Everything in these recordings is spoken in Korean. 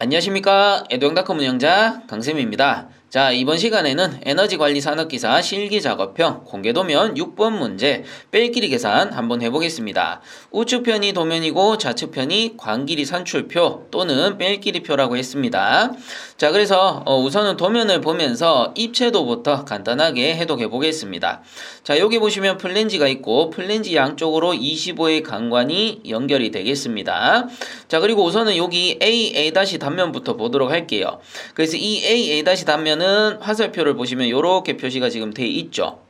안녕하십니까. 에도영닷컴 운영자 강쌤입니다. 자, 이번 시간에는 에너지관리 산업기사 실기작업형 공개도면 6번 문제 뺄길이 계산 한번 해보겠습니다. 우측편이 도면이고 좌측편이 관길이 산출표 또는 뺄길이표라고 했습니다. 자, 그래서 우선은 도면을 보면서 입체도부터 간단하게 해독해 보겠습니다. 자, 여기 보시면 플랜지가 있고 플랜지 양쪽으로 25의 강관이 연결이 되겠습니다. 자, 그리고 우선은 여기 AA- 단면부터 보도록 할게요. 그래서 이 AA- 단면은 화살표를 보시면 이렇게 표시가 지금 돼 있죠.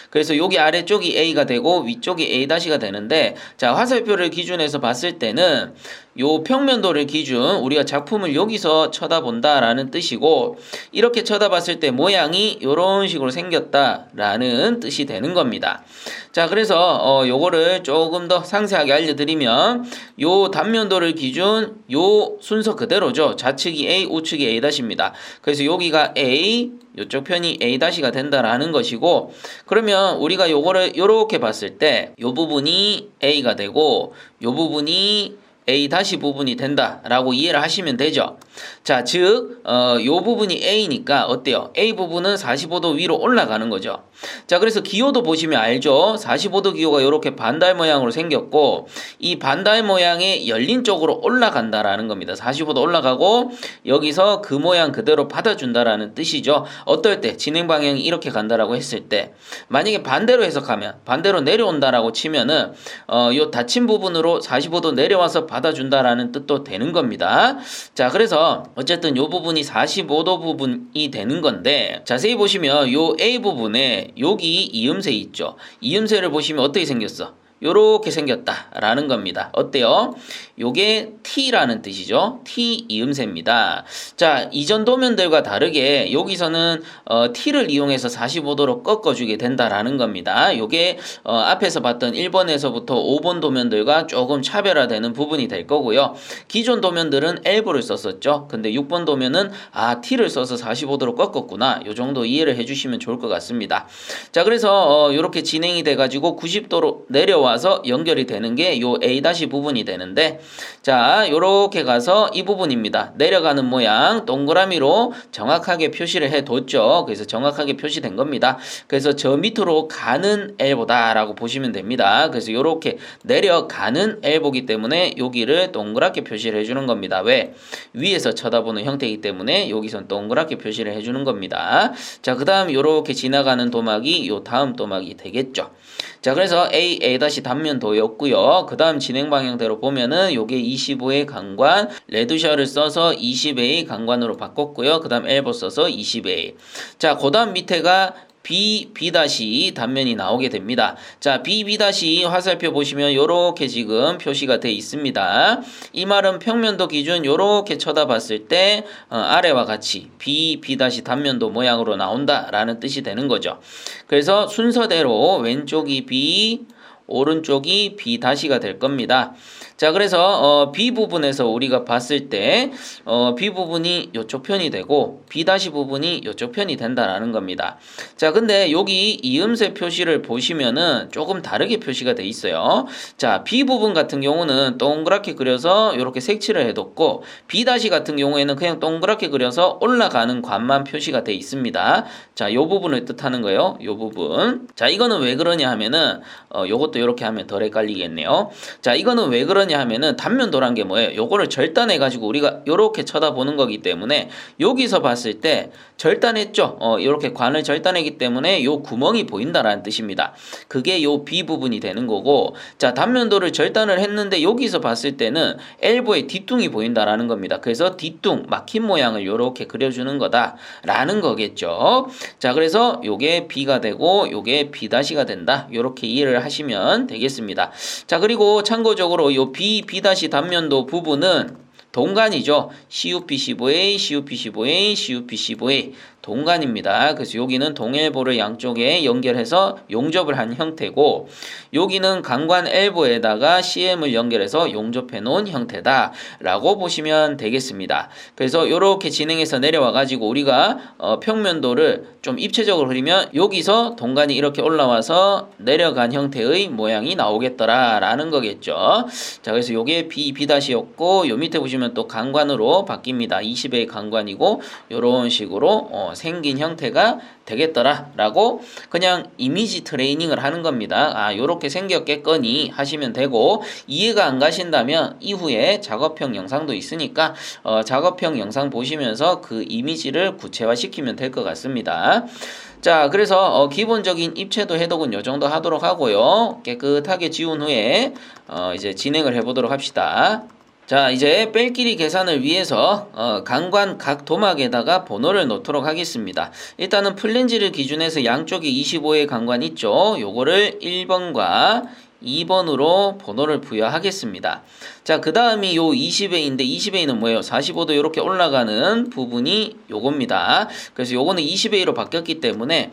그래서 여기 아래쪽이 A가 되고 위쪽이 A-가 되는데, 자, 화살표를 기준해서 봤을 때는 요 평면도를 기준 우리가 작품을 여기서 쳐다본다라는 뜻이고, 이렇게 쳐다봤을 때 모양이 이런 식으로 생겼다라는 뜻이 되는 겁니다. 자, 그래서 요거를 조금 더 상세하게 알려드리면, 요 단면도를 기준 요 순서 그대로죠. 좌측이 A, 우측이 A-입니다. 그래서 여기가 A, 요쪽 편이 A-가 된다라는 것이고, 그러면 우리가 요거를 요렇게 봤을 때 요 부분이 A가 되고 요 부분이 A- 부분이 된다라고 이해를 하시면 되죠. 자, 즉 요 부분이 A니까 어때요? A 부분은 45도 위로 올라가는 거죠. 자, 그래서 기호도 보시면 알죠? 45도 기호가 이렇게 반달 모양으로 생겼고, 이 반달 모양의 열린 쪽으로 올라간다라는 겁니다. 45도 올라가고 여기서 그 모양 그대로 받아준다라는 뜻이죠. 어떨 때 진행 방향이 이렇게 간다라고 했을 때, 만약에 반대로 해석하면 반대로 내려온다라고 치면은 요 닫힌 부분으로 45도 내려와서 받아준다라는 뜻도 되는 겁니다. 자, 그래서 어쨌든 요 부분이 45도 부분이 되는 건데, 자세히 보시면 요 A 부분에 여기 이음새 있죠. 이음새를 보시면 어떻게 생겼어? 요렇게 생겼다라는 겁니다. 어때요? 요게 T라는 뜻이죠. T 이음새입니다. 자, 이전 도면들과 다르게 여기서는 T를 이용해서 45도로 꺾어주게 된다라는 겁니다. 요게 앞에서 봤던 1번에서부터 5번 도면들과 조금 차별화되는 부분이 될 거고요. 기존 도면들은 L부를 썼었죠. 근데 6번 도면은 T를 써서 45도로 꺾었구나. 요 정도 이해를 해주시면 좋을 것 같습니다. 자, 그래서 요렇게 진행이 돼가지고 90도로 내려와 와서 연결이 되는 게 요 A- 부분이 되는데, 자, 요렇게 가서 이 부분입니다. 내려가는 모양 동그라미로 정확하게 표시를 해뒀죠. 그래서 정확하게 표시된 겁니다. 그래서 저 밑으로 가는 L보다 라고 보시면 됩니다. 그래서 요렇게 내려가는 L보기 때문에 여기를 동그랗게 표시를 해주는 겁니다. 왜? 위에서 쳐다보는 형태이기 때문에 여기선 동그랗게 표시를 해주는 겁니다. 자, 그 다음 요렇게 지나가는 도막이 요 다음 도막이 되겠죠. 자, 그래서 A- 단면도였고요. 그 다음 진행 방향대로 보면은 요게 25의 강관, 레드셔를 써서 20의 강관으로 바꿨고요. 그 다음 엘보 써서 20의. 자, 그 다음 밑에가 B- 단면이 나오게 됩니다. 자, B- 화살표 보시면 요렇게 지금 표시가 되어 있습니다. 이 말은 평면도 기준 요렇게 쳐다봤을 때 아래와 같이 B- 단면도 모양으로 나온다라는 뜻이 되는 거죠. 그래서 순서대로 왼쪽이 B, 오른쪽이 B-가 될 겁니다. 자, 그래서 B 부분에서 우리가 봤을 때 B 부분이 이쪽 편이 되고 B- 부분이 이쪽 편이 된다라는 겁니다. 자, 근데 여기 이음새 표시를 보시면은 조금 다르게 표시가 돼 있어요. 자, B 부분 같은 경우는 동그랗게 그려서 이렇게 색칠을 해뒀고, B- 같은 경우에는 그냥 동그랗게 그려서 올라가는 관만 표시가 돼 있습니다. 자, 요 부분을 뜻하는 거예요. 요 부분. 자, 이거는 왜 그러냐 하면은 요것도 이렇게 하면 덜 헷갈리겠네요. 자, 이거는 왜 그러냐 하면은 단면도란 게 뭐예요? 요거를 절단해 가지고 우리가 요렇게 쳐다보는 거기 때문에 여기서 봤을 때 절단했죠. 요렇게 관을 절단했기 때문에 요 구멍이 보인다라는 뜻입니다. 그게 요 B 부분이 되는 거고, 자, 단면도를 절단을 했는데 여기서 봤을 때는 엘보의 뒷둥이 보인다라는 겁니다. 그래서 뒷둥 막힌 모양을 요렇게 그려주는 거다라는 거겠죠. 자, 그래서 요게 B가 되고 요게 B-가 된다. 요렇게 이해를 하시면 되겠습니다. 자, 그리고 참고적으로 요 B- 단면도 부분은 동간이죠. CuP15A, CuP15A, CuP15A. 동간입니다. 그래서 여기는 동일보를 양쪽에 연결해서 용접을 한 형태고, 여기는 강관 엘보에다가 CM을 연결해서 용접해 놓은 형태다 라고 보시면 되겠습니다. 그래서 이렇게 진행해서 내려와 가지고 우리가 평면도를 좀 입체적으로 그리면 여기서 동간이 이렇게 올라와서 내려간 형태의 모양이 나오겠더라 라는 거겠죠. 자, 그래서 요게 B''였고, 요 밑에 보시면 또 강관으로 바뀝니다. 20의 강관이고, 요런 식으로 생긴 형태가 되겠더라 라고 그냥 이미지 트레이닝을 하는 겁니다. 아, 요렇게 생겼겠거니 하시면 되고, 이해가 안 가신다면 이후에 작업형 영상도 있으니까 작업형 영상 보시면서 그 이미지를 구체화 시키면 될 것 같습니다. 자, 그래서 기본적인 입체도 해독은 요 정도 하도록 하고요. 깨끗하게 지운 후에 이제 진행을 해보도록 합시다. 자, 이제 뺄길이 계산을 위해서 강관 각 도막에다가 번호를 넣도록 하겠습니다. 일단은 플랜지를 기준해서 양쪽에 25의 강관 있죠. 요거를 1번과 2번으로 번호를 부여하겠습니다. 자, 그 다음이 요 20A인데 20A는 뭐예요? 45도 이렇게 올라가는 부분이 요겁니다. 그래서 요거는 20A로 바뀌었기 때문에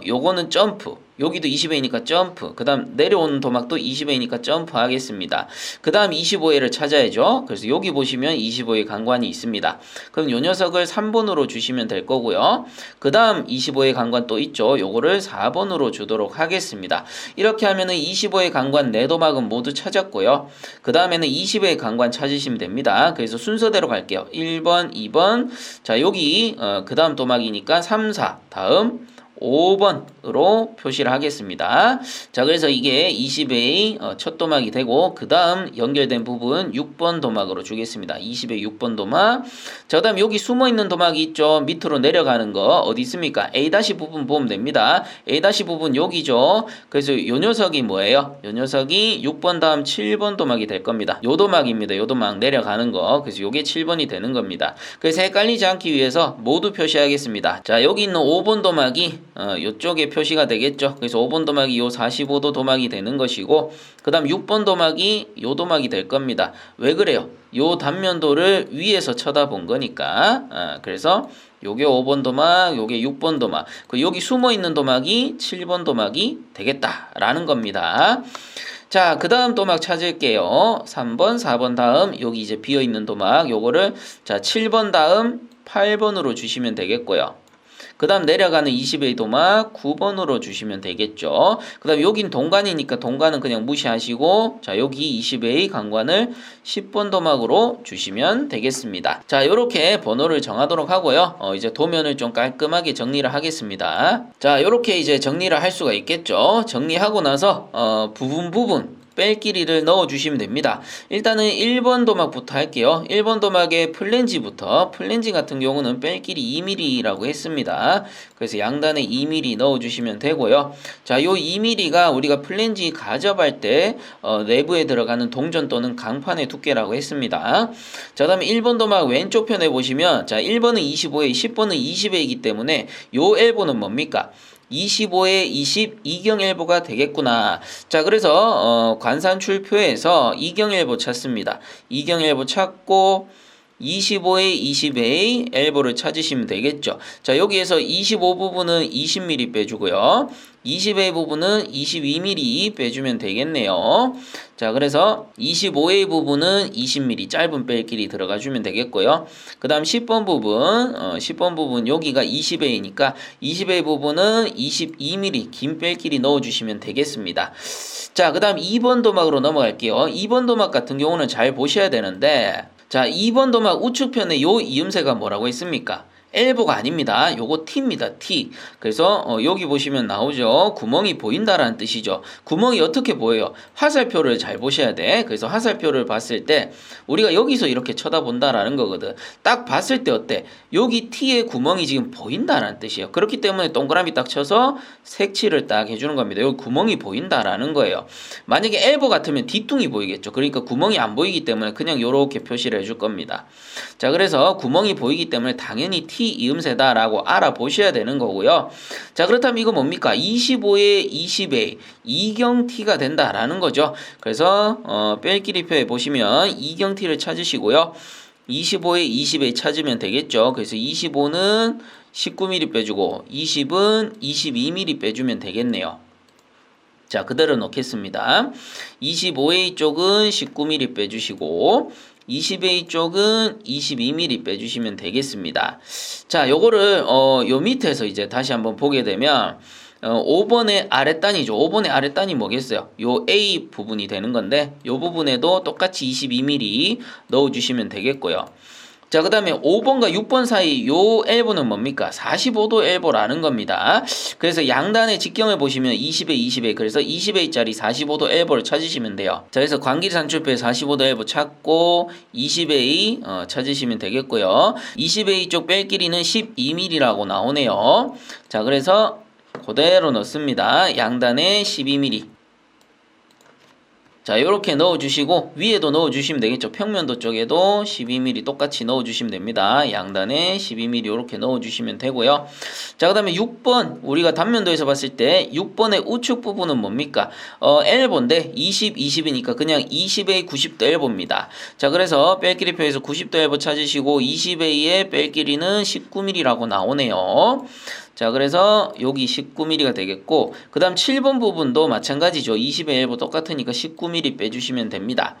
요거는 점프, 여기도 20A니까 점프, 그 다음 내려오는 도막도 20A니까 점프 하겠습니다. 그 다음 25A를 찾아야죠. 그래서 여기 보시면 25A 강관이 있습니다. 그럼 요 녀석을 3번으로 주시면 될 거고요. 그 다음 25A 강관 또 있죠. 요거를 4번으로 주도록 하겠습니다. 이렇게 하면은 25A 강관 4도막은 모두 찾았고요. 그 다음에는 20A 강관 찾으시면 됩니다. 그래서 순서대로 갈게요. 1번, 2번, 자, 여기 그 다음 도막이니까 3, 4, 다음 5번으로 표시를 하겠습니다. 자, 그래서 이게 20의 첫 도막이 되고, 그 다음 연결된 부분 6번 도막으로 주겠습니다. 20의 6번 도막. 자, 그 다음 여기 숨어있는 도막이 있죠. 밑으로 내려가는 거 어디 있습니까? A- 부분 보면 됩니다. A- 부분 여기죠. 그래서 요 녀석이 뭐예요? 요 녀석이 6번 다음 7번 도막이 될 겁니다. 요 도막입니다. 요 도막 내려가는 거. 그래서 요게 7번이 되는 겁니다. 그래서 헷갈리지 않기 위해서 모두 표시하겠습니다. 자, 여기 있는 5번 도막이 요쪽에 표시가 되겠죠. 그래서 5번 도막이 요 45도 도막이 되는 것이고, 그 다음 6번 도막이 요 도막이 될 겁니다. 왜 그래요? 요 단면도를 위에서 쳐다본 거니까. 그래서 요게 5번 도막, 요게 6번 도막, 여기 숨어있는 도막이 7번 도막이 되겠다라는 겁니다. 자, 그 다음 도막 찾을게요. 3번, 4번 다음 여기 이제 비어있는 도막, 요거를 자 7번 다음 8번으로 주시면 되겠고요. 그 다음 내려가는 20의 도막 9번으로 주시면 되겠죠. 그 다음 여긴 동간이니까 동간은 그냥 무시하시고, 자, 여기 20의 강관을 10번 도막으로 주시면 되겠습니다. 자, 요렇게 번호를 정하도록 하고요. 이제 도면을 좀 깔끔하게 정리를 하겠습니다. 자, 요렇게 이제 정리를 할 수가 있겠죠. 정리하고 나서 부분 뺄 길이를 넣어주시면 됩니다. 일단은 1번 도막부터 할게요. 1번 도막의 플랜지부터, 플랜지 같은 경우는 뺄 길이 2mm라고 했습니다. 그래서 양단에 2mm 넣어주시면 되고요. 자, 요 2mm가 우리가 플랜지 가접할 때 내부에 들어가는 동전 또는 강판의 두께라고 했습니다. 자, 그 다음에 1번 도막 왼쪽 편에 보시면, 자, 1번은 25에 10번은 20에이기 때문에 요 엘보는 뭡니까? 25에 20 이경일보가 되겠구나. 자, 그래서 관산 출표에서 이경일보 찾습니다. 이경일보 찾고 25에 20의 엘보를 찾으시면 되겠죠. 자, 여기에서 25 부분은 20mm 빼주고요. 20의 부분은 22mm 빼주면 되겠네요. 자, 그래서 25의 부분은 20mm 짧은 뺄길이 들어가 주면 되겠고요. 그 다음 10번 부분, 10번 부분 여기가 20A니까 20A 부분은 22mm 긴 뺄길이 넣어주시면 되겠습니다. 자, 그 다음 2번 도막으로 넘어갈게요. 2번 도막 같은 경우는 잘 보셔야 되는데, 자, 2번 도막 우측편에 요 이음새가 뭐라고 했습니까? 엘보가 아닙니다. 요거 T입니다. T. 그래서 여기 보시면 나오죠. 구멍이 보인다라는 뜻이죠. 구멍이 어떻게 보여요? 화살표를 잘 보셔야 돼. 그래서 화살표를 봤을 때 우리가 여기서 이렇게 쳐다본다라는 거거든. 딱 봤을 때 어때? 여기 T의 구멍이 지금 보인다라는 뜻이에요. 그렇기 때문에 동그라미 딱 쳐서 색칠을 딱 해주는 겁니다. 여기 구멍이 보인다라는 거예요. 만약에 엘보 같으면 뒤뚱이 보이겠죠. 그러니까 구멍이 안 보이기 때문에 그냥 요렇게 표시를 해줄 겁니다. 자, 그래서 구멍이 보이기 때문에 당연히 T 이음새다라고 알아보셔야 되는 거고요. 자, 그렇다면 이거 뭡니까? 25에 20에 이경T가 된다라는 거죠. 그래서 뺄 길이표에 보시면 이경T를 찾으시고요. 25에 20에 찾으면 되겠죠. 그래서 25는 19mm 빼주고 20은 22mm 빼주면 되겠네요. 자, 그대로 놓겠습니다. 25A 쪽은 19mm 빼주시고 20A 쪽은 22mm 빼주시면 되겠습니다. 자, 요거를 요 밑에서 이제 다시 한번 보게 되면 5번의 아랫단이죠. 5번의 아랫단이 뭐겠어요? 요 A 부분이 되는 건데 요 부분에도 똑같이 22mm 넣어주시면 되겠고요. 자, 그 다음에 5번과 6번 사이 요 엘보는 뭡니까? 45도 엘보라는 겁니다. 그래서 양단의 직경을 보시면 20에 20에 그래서 20A짜리 45도 엘보를 찾으시면 돼요. 자, 그래서 관길 산출표에 45도 엘보 찾고 20A 찾으시면 되겠고요. 20A 쪽 뺄 길이는 12mm라고 나오네요. 자, 그래서 그대로 넣습니다. 양단에 12mm. 자, 요렇게 넣어주시고 위에도 넣어주시면 되겠죠. 평면도 쪽에도 12mm 똑같이 넣어주시면 됩니다. 양단에 12mm 요렇게 넣어주시면 되고요. 자, 그 다음에 6번 우리가 단면도에서 봤을 때 6번의 우측 부분은 뭡니까? 엘보인데 20, 20이니까 그냥 20A 90도 엘보입니다. 자, 그래서 뺄길이표에서 90도 엘보 찾으시고 20A의 뺄길이는 19mm라고 나오네요. 자, 그래서 여기 19mm가 되겠고 그 다음 7번 부분도 마찬가지죠. 20의 엘보 똑같으니까 19mm 빼주시면 됩니다.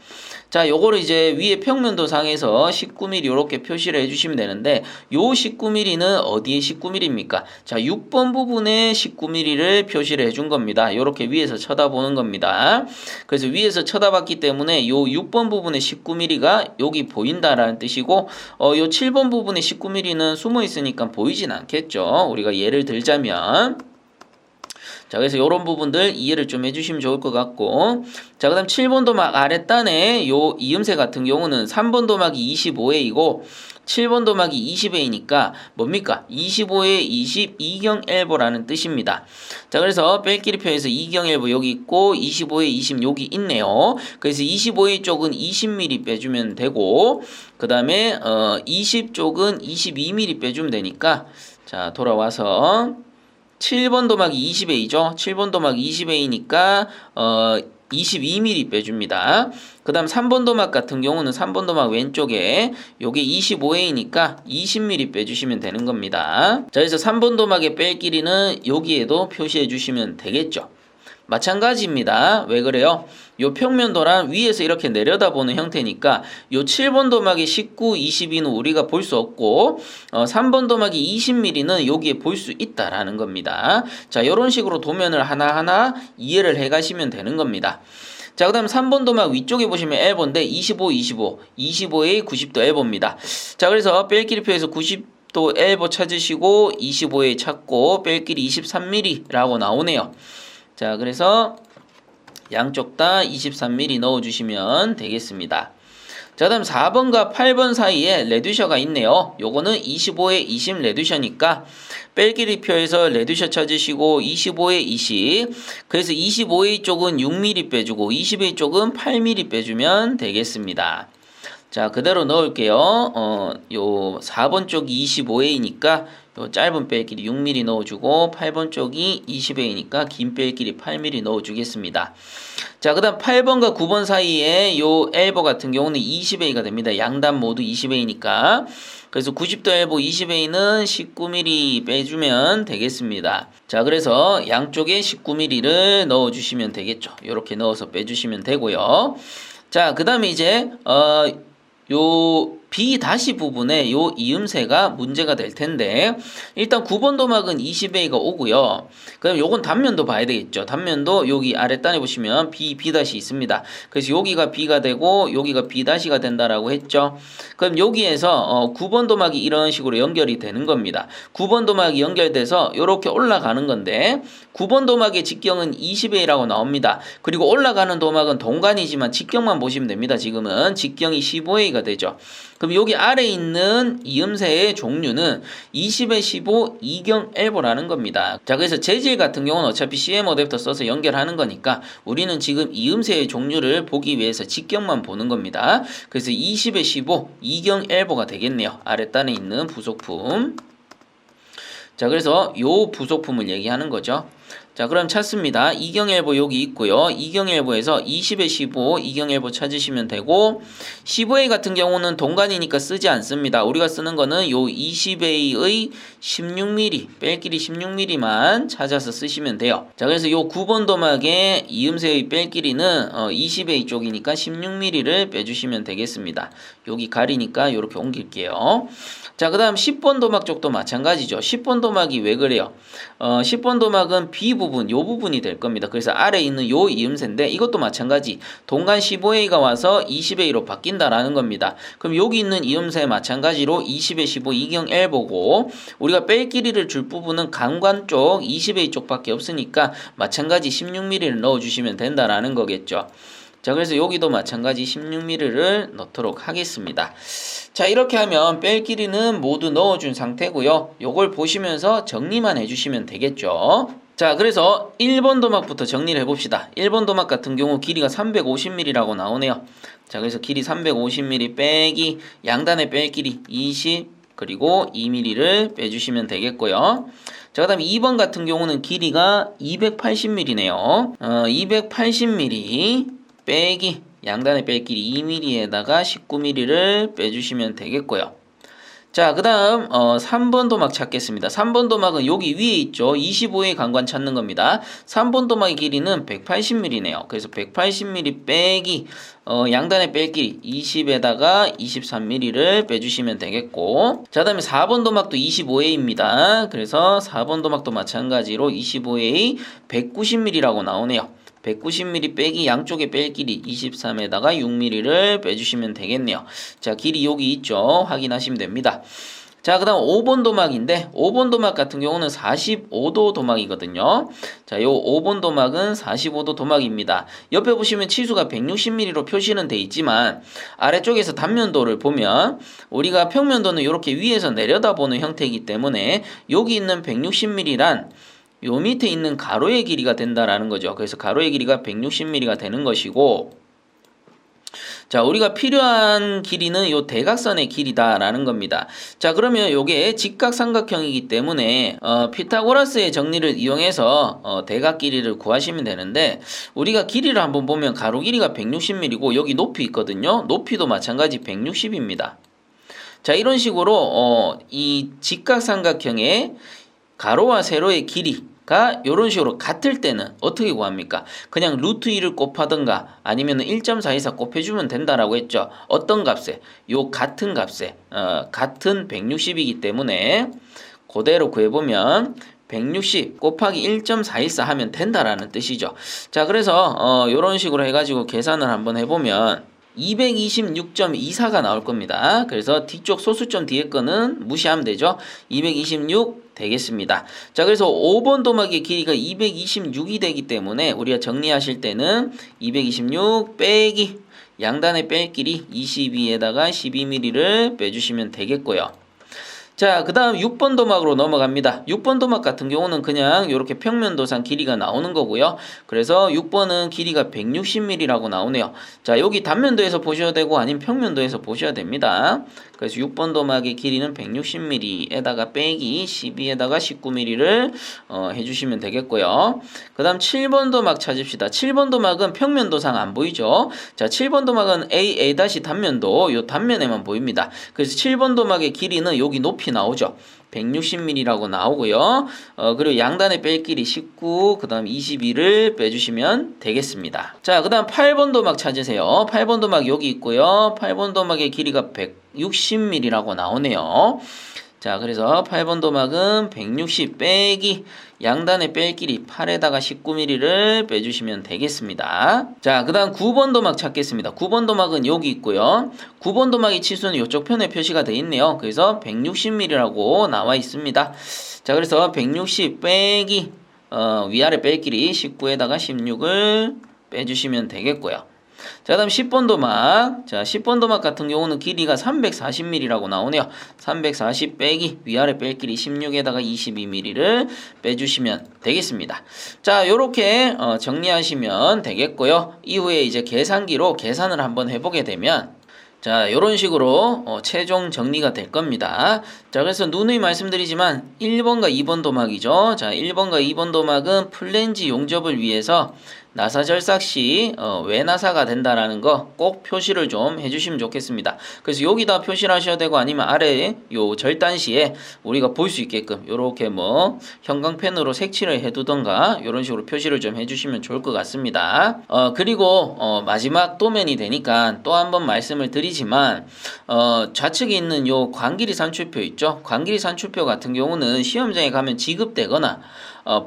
자, 요거를 이제 위에 평면도 상에서 19mm 이렇게 표시를 해주시면 되는데 요 19mm는 어디에 19mm입니까? 자, 6번 부분에 19mm를 표시를 해준 겁니다. 요렇게 위에서 쳐다보는 겁니다. 그래서 위에서 쳐다봤기 때문에 요 6번 부분에 19mm가 여기 보인다라는 뜻이고 요 7번 부분에 19mm는 숨어 있으니까 보이진 않겠죠. 우리가 예를 들자면 자, 그래서 요런 부분들 이해를 좀 해주시면 좋을 것 같고 자, 그 다음 7번 도막 아랫단에 요 이음새 같은 경우는 3번 도막이 25A이고 7번 도막이 20A니까 뭡니까? 25에 20 이경엘보라는 뜻입니다. 자, 그래서 뺄길이표에서 이경엘보 여기 있고 25에 20 여기 있네요. 그래서 25A 쪽은 20mm 빼주면 되고 그 다음에 20 쪽은 22mm 빼주면 되니까 자, 돌아와서 7번 도막이 20A죠. 7번 도막이 20A니까 22mm 빼줍니다. 그 다음 3번 도막 같은 경우는 3번 도막 왼쪽에 요게 25A니까 20mm 빼주시면 되는 겁니다. 자, 그래서 3번 도막의 뺄 길이는 여기에도 표시해 주시면 되겠죠. 마찬가지입니다. 왜 그래요? 요 평면도랑 위에서 이렇게 내려다보는 형태니까 요 7번 도막의 19, 22는 우리가 볼 수 없고 3번 도막이 20mm는 여기에 볼 수 있다라는 겁니다. 자, 요런 식으로 도면을 하나하나 이해를 해 가시면 되는 겁니다. 자, 그 다음 3번 도막 위쪽에 보시면 엘보인데 25, 25, 25에 90도 엘보입니다. 자, 그래서 뺄길이표에서 90도 엘보 찾으시고 25에 찾고 뺄길이 23mm라고 나오네요. 자, 그래서 양쪽 다 23mm 넣어주시면 되겠습니다. 자, 그 다음 4번과 8번 사이에 레듀셔가 있네요. 요거는 25에 20 레듀셔니까 뺄길이표에서 레듀셔 찾으시고 25에 20 그래서 25A 쪽은 6mm 빼주고 20A 쪽은 8mm 빼주면 되겠습니다. 자, 그대로 넣을게요. 요 4번 쪽이 25A니까 요 짧은 뺄길이 6mm 넣어주고 8번 쪽이 20A니까 긴 뺄길이 8mm 넣어주겠습니다. 자, 그 다음 8번과 9번 사이에 요 엘보 같은 경우는 20A가 됩니다. 양단 모두 20A니까. 그래서 90도 엘보 20A는 19mm 빼주면 되겠습니다. 자, 그래서 양쪽에 19mm를 넣어주시면 되겠죠. 이렇게 넣어서 빼주시면 되고요. 자, 그 다음에 이제 요 B 다시 부분에 요 이음새가 문제가 될 텐데 일단 9번 도막은 20A가 오고요. 그럼 요건 단면도 봐야 되겠죠. 단면도 여기 아랫단에 보시면 B 다시 있습니다. 그래서 여기가 B가 되고 여기가 B 다시가 된다라고 했죠. 그럼 여기에서 9번 도막이 이런 식으로 연결이 되는 겁니다. 9번 도막이 연결돼서 이렇게 올라가는 건데 9번 도막의 직경은 20A라고 나옵니다. 그리고 올라가는 도막은 동간이지만 직경만 보시면 됩니다. 지금은 직경이 15A가 되죠. 그럼 여기 아래에 있는 이음새의 종류는 20에 15 이경엘보라는 겁니다. 자, 그래서 재질 같은 경우는 어차피 CM 어댑터 써서 연결하는 거니까 우리는 지금 이음새의 종류를 보기 위해서 직경만 보는 겁니다. 그래서 20에 15 이경엘보가 되겠네요. 아랫단에 있는 부속품. 자, 그래서 요 부속품을 얘기하는 거죠. 자, 그럼 찾습니다. 이경일보 여기 있고요. 이경일보에서 20에 15 이경일보 찾으시면 되고 15A 같은 경우는 동간이니까 쓰지 않습니다. 우리가 쓰는 거는 요 20A의 16mm, 뺄길이 16mm만 찾아서 쓰시면 돼요. 자, 그래서 요 9번 도막의 이음새의 뺄길이는 20A 쪽이니까 16mm를 빼주시면 되겠습니다. 여기 가리니까 이렇게 옮길게요. 자, 그 다음 10번 도막 쪽도 마찬가지죠. 10번 도막이 왜 그래요? 10번 도막은 B 부분, 요 부분이 될 겁니다. 그래서 아래에 있는 요 이음새인데 이것도 마찬가지. 동간 15A가 와서 20A로 바뀐다라는 겁니다. 그럼 여기 있는 이음새 마찬가지로 20에 15 이경 L 보고 우리가 뺄 길이를 줄 부분은 강관 쪽 20A 쪽밖에 없으니까 마찬가지 16mm를 넣어주시면 된다라는 거겠죠. 자, 그래서 여기도 마찬가지 16mm를 넣도록 하겠습니다. 자, 이렇게 하면 뺄 길이는 모두 넣어준 상태고요. 요걸 보시면서 정리만 해주시면 되겠죠. 자, 그래서 1번 도막부터 정리를 해봅시다. 1번 도막 같은 경우 길이가 350mm라고 나오네요. 자, 그래서 길이 350mm 빼기 양단의 뺄 길이 20 그리고 2mm를 빼주시면 되겠고요. 자, 그 다음에 2번 같은 경우는 길이가 280mm네요. 280mm 빼기 양단의 뺄길이 2mm에다가 19mm를 빼주시면 되겠고요. 자, 그 다음 3번 도막 찾겠습니다. 3번 도막은 여기 위에 있죠. 25의 강관 찾는 겁니다. 3번 도막의 길이는 180mm네요. 그래서 180mm 빼기 양단의 뺄길이 20에다가 23mm를 빼주시면 되겠고, 자, 그 다음에 4번 도막도 25A입니다. 그래서 4번 도막도 마찬가지로 25A 190mm라고 나오네요. 190mm 빼기 양쪽에 뺄 길이 23에다가 6mm를 빼주시면 되겠네요. 자, 길이 여기 있죠. 확인하시면 됩니다. 자, 그 다음 5번 도막인데 5번 도막 같은 경우는 45도 도막이거든요. 자, 요 5번 도막은 45도 도막입니다. 옆에 보시면 치수가 160mm로 표시는 돼 있지만 아래쪽에서 단면도를 보면 우리가 평면도는 이렇게 위에서 내려다보는 형태이기 때문에 여기 있는 160mm란 요 밑에 있는 가로의 길이가 된다라는 거죠. 그래서 가로의 길이가 160mm가 되는 것이고, 자, 우리가 필요한 길이는 요 대각선의 길이다라는 겁니다. 자, 그러면 요게 직각삼각형이기 때문에 피타고라스의 정리를 이용해서 대각 길이를 구하시면 되는데, 우리가 길이를 한번 보면 가로 길이가 160mm고 여기 높이 있거든요. 높이도 마찬가지 160입니다. 자, 이런 식으로 이 직각삼각형의 가로와 세로의 길이가 이런 식으로 같을 때는 어떻게 구합니까? 그냥 루트 2를 곱하던가 아니면 1.424 곱해주면 된다라고 했죠. 어떤 값에? 요 같은 값에 같은 160이기 때문에 그대로 구해보면 160 곱하기 1.424 하면 된다라는 뜻이죠. 자, 그래서 이런 식으로 해가지고 계산을 한번 해보면 226.24가 나올 겁니다. 그래서 뒤쪽 소수점 뒤에 거는 무시하면 되죠. 226 되겠습니다. 자, 그래서 5번 도막의 길이가 226이 되기 때문에 우리가 정리하실 때는 226 빼기 양단의 뺄 길이 22에다가 12mm를 빼주시면 되겠고요. 자, 그 다음 6번 도막으로 넘어갑니다. 6번 도막 같은 경우는 그냥 이렇게 평면도상 길이가 나오는 거고요. 그래서 6번은 길이가 160mm라고 나오네요. 자, 여기 단면도에서 보셔야 되고 아니면 평면도에서 보셔야 됩니다. 그래서 6번 도막의 길이는 160mm에다가 빼기 12에다가 19mm를 해주시면 되겠고요. 그 다음 7번 도막 찾읍시다. 7번 도막은 평면도상 안 보이죠. 자, 7번 도막은 A 단면도 요 단면에만 보입니다. 그래서 7번 도막의 길이는 여기 높이 나오죠. 160mm라고 나오고요. 그리고 양단의 뺄 길이 19, 그 다음 22를 빼주시면 되겠습니다. 자, 그 다음 8번 도막 찾으세요. 8번 도막 여기 있고요. 8번 도막의 길이가 160mm라고 나오네요. 자, 그래서 8번 도막은 160 빼기 양단의 뺄 길이 8에다가 19mm를 빼주시면 되겠습니다. 자, 그 다음 9번 도막 찾겠습니다. 9번 도막은 여기 있고요. 9번 도막의 치수는 이쪽 편에 표시가 되어 있네요. 그래서 160mm라고 나와 있습니다. 자, 그래서 160 빼기 위아래 뺄 길이 19에다가 16을 빼주시면 되겠고요. 자, 그 다음 10번 도막. 자, 10번 도막 같은 경우는 길이가 340mm라고 나오네요. 340 빼기 위아래 뺄 길이 16에다가 22mm를 빼주시면 되겠습니다. 자, 요렇게 정리하시면 되겠고요. 이후에 이제 계산기로 계산을 한번 해보게 되면 자, 요런 식으로 최종 정리가 될 겁니다. 자, 그래서 누누이 말씀드리지만 1번과 2번 도막이죠. 자, 1번과 2번 도막은 플랜지 용접을 위해서 나사 절삭 시 외나사가 된다라는 거 꼭 표시를 좀 해주시면 좋겠습니다. 그래서 여기다 표시를 하셔야 되고 아니면 아래에 요 절단시에 우리가 볼 수 있게끔 요렇게 뭐 형광펜으로 색칠을 해두던가 요런 식으로 표시를 좀 해주시면 좋을 것 같습니다. 그리고 마지막 도면이 되니까 또 한 번 말씀을 드리지만 좌측에 있는 요 광길이 산출표 있죠. 광길이 산출표 같은 경우는 시험장에 가면 지급되거나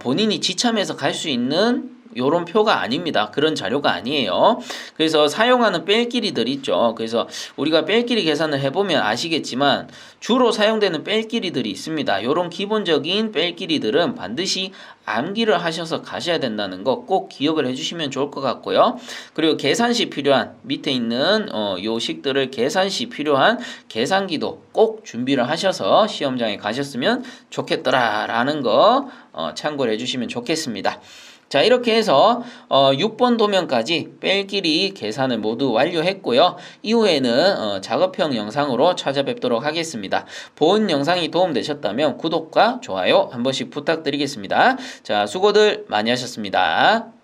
본인이 지참해서 갈 수 있는 요런 표가 아닙니다. 그런 자료가 아니에요. 그래서 사용하는 뺄길이들 있죠. 그래서 우리가 뺄길이 계산을 해보면 아시겠지만 주로 사용되는 뺄길이들이 있습니다. 요런 기본적인 뺄길이들은 반드시 암기를 하셔서 가셔야 된다는 거 꼭 기억을 해주시면 좋을 것 같고요. 그리고 계산 시 필요한 밑에 있는 요 식들을 계산 시 필요한 계산기도 꼭 준비를 하셔서 시험장에 가셨으면 좋겠더라라는 거 참고를 해주시면 좋겠습니다. 자, 이렇게 해서 6번 도면까지 뺄길이 계산을 모두 완료했고요. 이후에는 작업형 영상으로 찾아뵙도록 하겠습니다. 본 영상이 도움되셨다면 구독과 좋아요 한 번씩 부탁드리겠습니다. 자, 수고들 많이 하셨습니다.